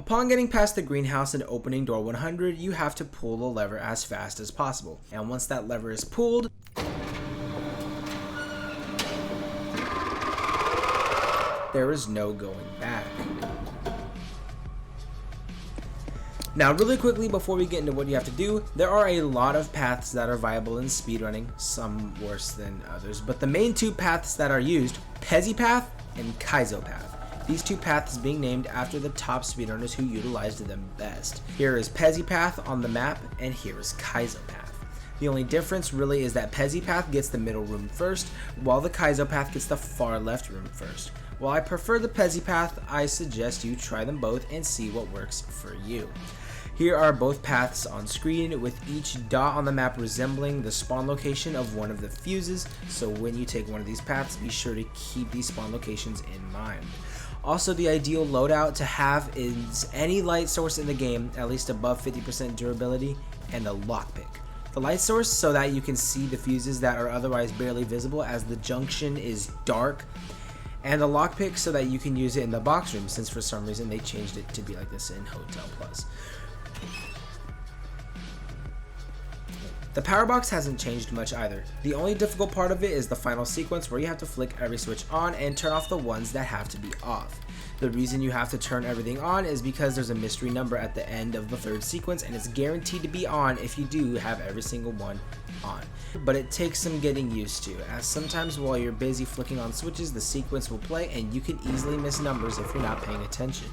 Upon getting past the greenhouse and opening door 100, you have to pull the lever as fast as possible. And once that lever is pulled, there is no going back. Now really quickly before we get into what you have to do, there are a lot of paths that are viable in speedrunning, some worse than others, but the main two paths that are used, Pezzy Path and Kaizo Path. These two paths being named after the top speedrunners who utilized them best. Here is Pezzy Path on the map, and here is Kaizo Path. The only difference really is that Pezzy Path gets the middle room first, while the Kaizo Path gets the far left room first. While I prefer the Pezzy Path, I suggest you try them both and see what works for you. Here are both paths on screen, with each dot on the map resembling the spawn location of one of the fuses, so when you take one of these paths, be sure to keep these spawn locations in mind. Also, the ideal loadout to have is any light source in the game, at least above 50% durability, and a lockpick. The light source so that you can see the fuses that are otherwise barely visible as the junction is dark, and the lockpick so that you can use it in the box room, since for some reason they changed it to be like this in Hotel Plus. The power box hasn't changed much either. The only difficult part of it is the final sequence where you have to flick every switch on and turn off the ones that have to be off. The reason you have to turn everything on is because there's a mystery number at the end of the third sequence, and it's guaranteed to be on if you do have every single one on. But it takes some getting used to, as sometimes while you're busy flicking on switches, the sequence will play and you can easily miss numbers if you're not paying attention.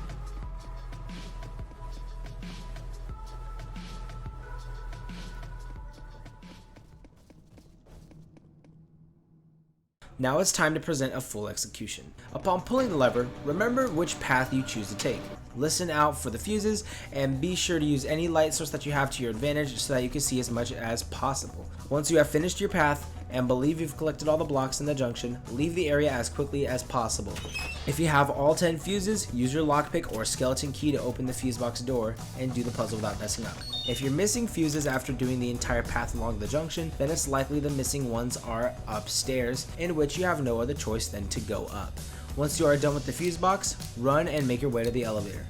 Now it's time to present a full execution. Upon pulling the lever, remember which path you choose to take. Listen out for the fuses, and be sure to use any light source that you have to your advantage so that you can see as much as possible. Once you have finished your path, and believe you've collected all the blocks in the junction, leave the area as quickly as possible. If you have all 10 fuses, use your lockpick or skeleton key to open the fuse box door and do the puzzle without messing up. If you're missing fuses after doing the entire path along the junction, then it's likely the missing ones are upstairs, in which you have no other choice than to go up. Once you are done with the fuse box, run and make your way to the elevator.